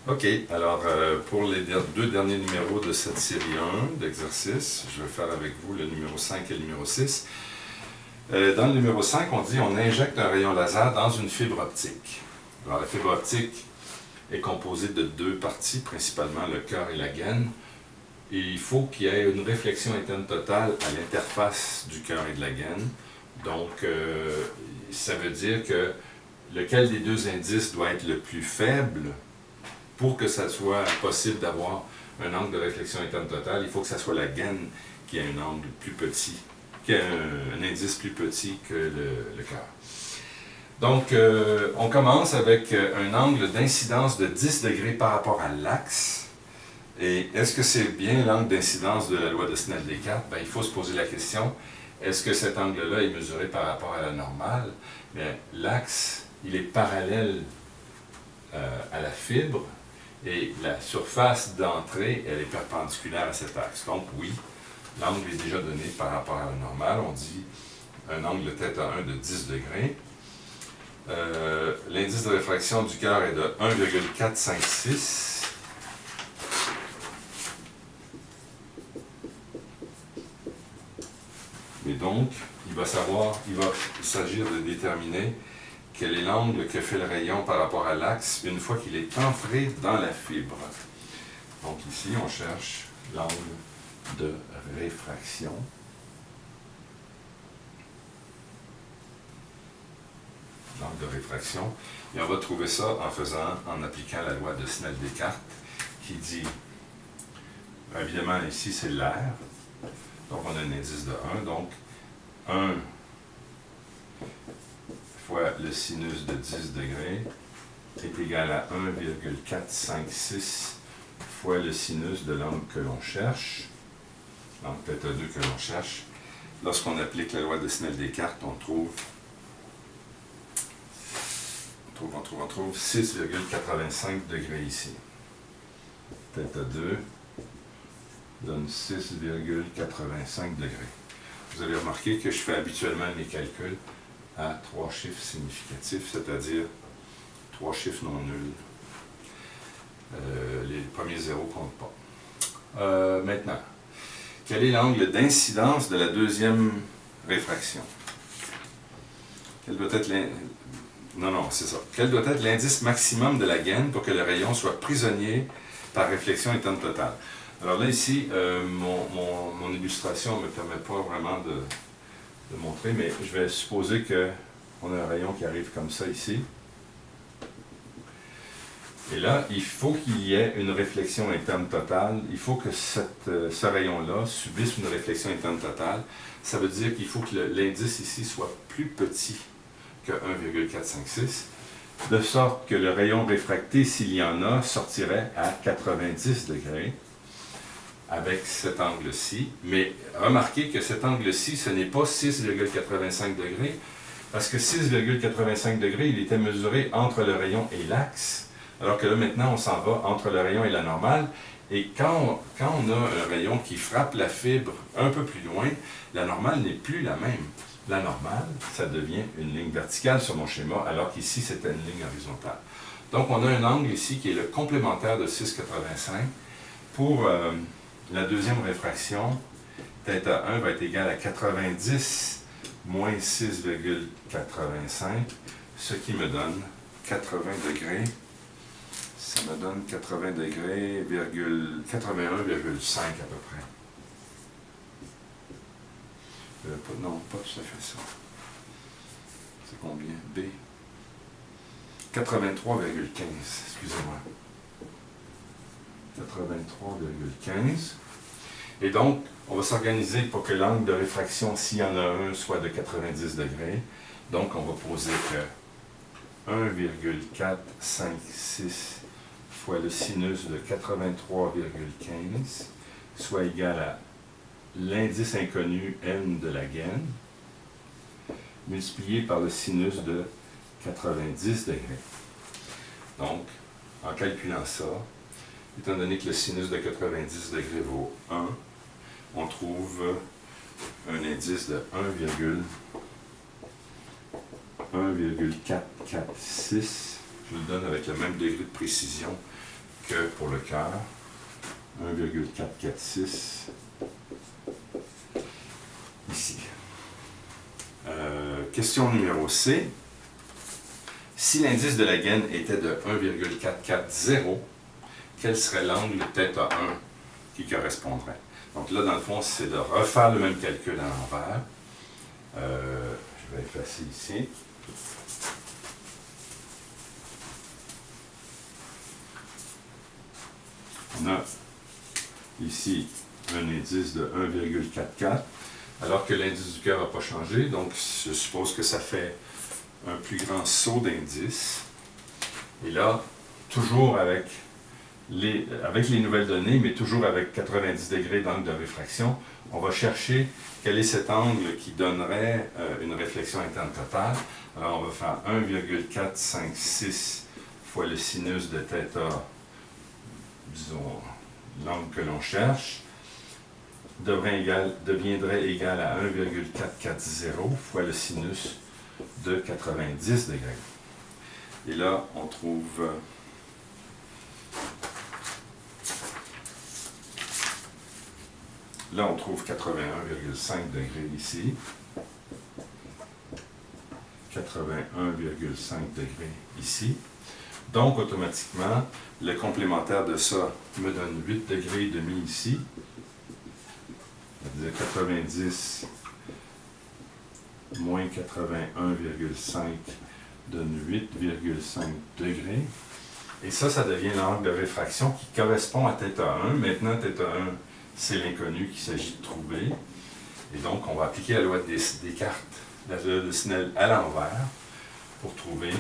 OK, alors pour les deux derniers numéros de cette série 1 d'exercices, je vais faire avec vous le numéro 5 et le numéro 6. Dans le numéro 5, on dit on injecte un rayon laser dans une fibre optique. Alors la fibre optique est composée de deux parties, principalement le cœur et la gaine. Et il faut qu'il y ait une réflexion interne totale à l'interface du cœur et de la gaine. Donc, ça veut dire que lequel des deux indices doit être le plus faible pour que ça soit possible d'avoir un angle de réflexion interne totale. Il faut que ça soit la gaine qui ait un angle plus petit, qui ait un indice plus petit que le cœur. Donc, on commence avec un angle d'incidence de 10 degrés par rapport à l'axe. Et est-ce que c'est bien l'angle d'incidence de la loi de Snell-Descartes? Il faut se poser la question, est-ce que cet angle-là est mesuré par rapport à la normale? L'axe, il est parallèle à la fibre et la surface d'entrée, elle est perpendiculaire à cet axe. Donc oui, l'angle est déjà donné par rapport à la normale. On dit un angle θ1 de 10 degrés. L'indice de réfraction du cœur est de 1,456. Et donc, il va s'agir de déterminer quel est l'angle que fait le rayon par rapport à l'axe une fois qu'il est entré dans la fibre. Donc ici, on cherche l'angle de réfraction. L'angle de réfraction. Et on va trouver ça en appliquant la loi de Snell-Descartes qui dit, évidemment ici c'est l'air, donc on a un indice de 1, donc 1 fois le sinus de 10 degrés est égal à 1,456 fois le sinus de l'angle que l'on cherche, l'angle θ2 que l'on cherche. Lorsqu'on applique la loi de Snell-Descartes, on trouve 6,85 degrés ici. θ2 donne 6,85 degrés. Vous avez remarqué que je fais habituellement mes calculs à 3 chiffres significatifs, c'est-à-dire 3 chiffres non nuls. Les premiers zéros ne comptent pas. Maintenant, quel est l'angle d'incidence de la deuxième réfraction? Quel doit être Quel doit être l'indice maximum de la gaine pour que le rayon soit prisonnier par réflexion interne totale? Alors là, ici, mon illustration ne me permet pas vraiment de montrer, mais je vais supposer qu'on a un rayon qui arrive comme ça ici. Et là, il faut qu'il y ait une réflexion interne totale. Il faut que ce rayon-là subisse une réflexion interne totale. Ça veut dire qu'il faut que l'indice ici soit plus petit que 1,456, de sorte que le rayon réfracté, s'il y en a, sortirait à 90 degrés avec cet angle-ci. Mais remarquez que cet angle-ci, ce n'est pas 6,85 degrés, parce que 6,85 degrés, il était mesuré entre le rayon et l'axe, alors que là, maintenant, on s'en va entre le rayon et la normale. Et quand on a un rayon qui frappe la fibre un peu plus loin, la normale n'est plus la même. La normale, ça devient une ligne verticale sur mon schéma, alors qu'ici, c'était une ligne horizontale. Donc, on a un angle ici qui est le complémentaire de 6,85. Pour la deuxième réfraction, θ1 va être égal à 90 moins 6,85, ce qui me donne 80 degrés. Ça me donne 80 degrés, 81,5 à peu près. Non, pas tout à fait ça. C'est combien? B. 83,15, excusez-moi. 83,15. Et donc, on va s'organiser pour que l'angle de réfraction, s'il y en a un, soit de 90 degrés. Donc, on va poser que 1,456 fois le sinus de 83,15 soit égal à l'indice inconnu n de la gaine multiplié par le sinus de 90 degrés. Donc, en calculant ça, étant donné que le sinus de 90 degrés vaut 1, on trouve un indice de 1,446. Je le donne avec le même degré de précision que pour le cœur. 1,446 ici. Question numéro C. Si l'indice de la gaine était de 1,440, quel serait l'angle θ1 qui correspondrait? Donc là, dans le fond, c'est de refaire le même calcul à l'envers. Je vais effacer ici. On a ici un indice de 1,44, alors que l'indice du cœur n'a pas changé. Donc, je suppose que ça fait un plus grand saut d'indice. Et là, toujours avec les nouvelles données, mais toujours avec 90 degrés d'angle de réfraction, on va chercher quel est cet angle qui donnerait une réflexion interne totale. Alors, on va faire 1,456 fois le sinus de θ, disons, l'angle que l'on cherche, deviendrait égal à 1,440 fois le sinus de 90 degrés. Et là, on trouve Là, on trouve 81,5 degrés ici. 81,5 degrés ici. Donc, automatiquement, le complémentaire de ça me donne 8 degrés et demi ici. C'est-à-dire 90 moins 81,5 donne 8,5 degrés. Et ça devient l'angle de réfraction qui correspond à θ1. Maintenant, θ1, c'est l'inconnu qu'il s'agit de trouver. Et donc, on va appliquer la loi de Descartes, la loi de Snell à l'envers, pour trouver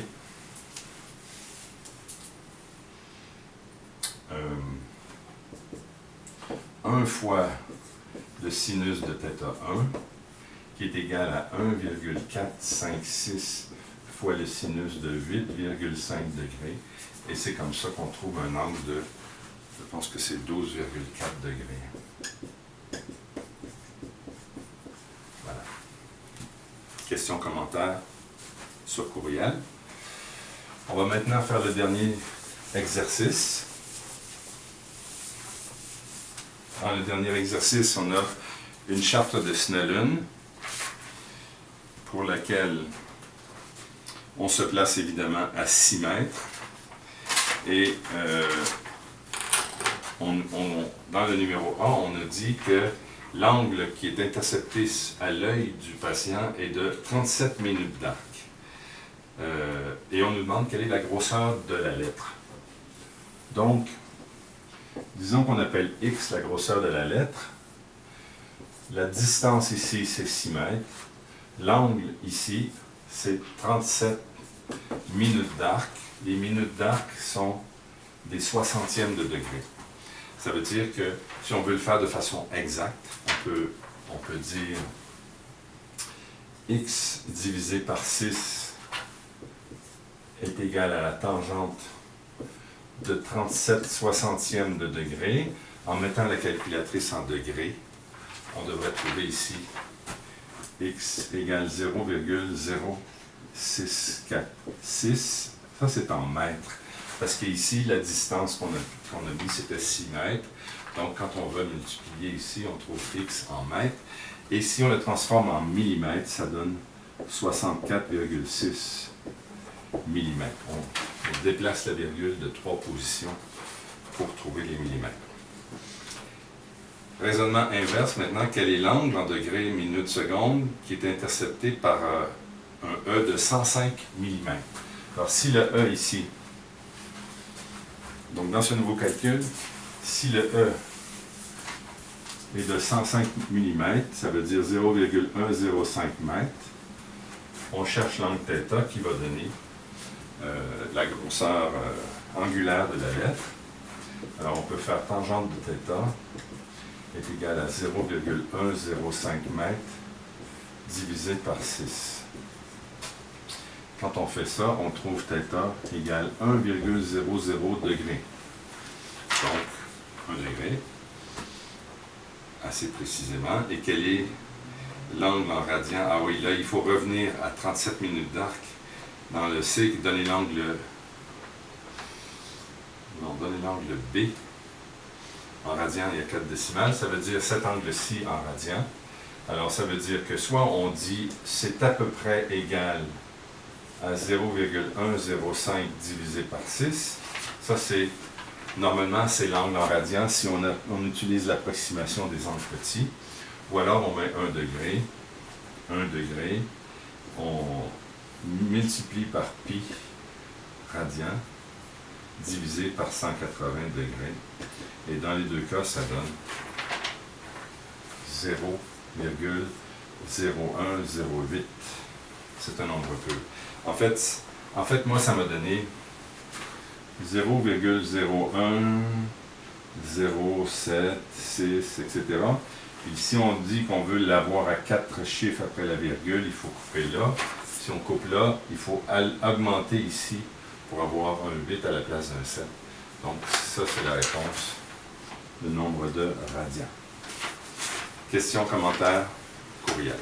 1 fois le sinus de θ1, qui est égal à 1,456 fois le sinus de 8,5 degrés. Et c'est comme ça qu'on trouve un angle de, je pense que c'est 12,4 degrés. Voilà. Questions, commentaires sur courriel. On va maintenant faire le dernier exercice. Dans le dernier exercice, on a une charte de Snellen pour laquelle on se place évidemment à 6 mètres. Et dans le numéro A, on a dit que l'angle qui est intercepté à l'œil du patient est de 37 minutes d'arc. Et on nous demande quelle est la grosseur de la lettre. Donc, disons qu'on appelle X la grosseur de la lettre. La distance ici, c'est 6 mètres. L'angle ici, c'est 37 minutes d'arc. Les minutes d'arc sont des 60e de degré. Ça veut dire que si on veut le faire de façon exacte, on peut dire X divisé par 6 est égal à la tangente de 37 60e de degré. En mettant la calculatrice en degrés, on devrait trouver ici X égale 0,0646. Ça, c'est en mètres. Parce qu'ici, la distance qu'on a mis, c'était 6 mètres. Donc, quand on va multiplier ici, on trouve X en mètres. Et si on le transforme en millimètres, ça donne 64,6 millimètres. On déplace la virgule de 3 positions pour trouver les millimètres. Raisonnement inverse maintenant, quel est l'angle en degrés, minutes, secondes qui est intercepté par un E de 105 mm? Alors, si le E ici, donc dans ce nouveau calcul, si le E est de 105 mm, ça veut dire 0,105 m, on cherche l'angle θ qui va donner la grosseur angulaire de la lettre. Alors, on peut faire tangente de θ est égal à 0,105 m divisé par 6. Quand on fait ça, on trouve θ égale 1,00 degré. Donc, 1 degré, assez précisément. Et quel est l'angle en radian? Ah oui, là, il faut revenir à 37 minutes d'arc dans le C, donner l'angle... Non, donner l'angle B. En radian, il y a 4 décimales. Ça veut dire cet angle-ci en radian. Alors, ça veut dire que soit on dit c'est à peu près égal à 0,105 divisé par 6. Ça, c'est, normalement, c'est l'angle en radian si on utilise l'approximation des angles petits. Ou alors, on met 1 degré. 1 degré. On multiplie par pi radian divisé par 180 degrés. Et dans les deux cas, ça donne 0,0108. C'est un nombre peu. En fait, moi, ça m'a donné 0,0107, etc. Puis si on dit qu'on veut l'avoir à 4 chiffres après la virgule, il faut couper là. Si on coupe là, il faut augmenter ici pour avoir un 8 à la place d'un 7. Donc, ça, c'est la réponse. Le nombre de radians. Questions, commentaires, courriel.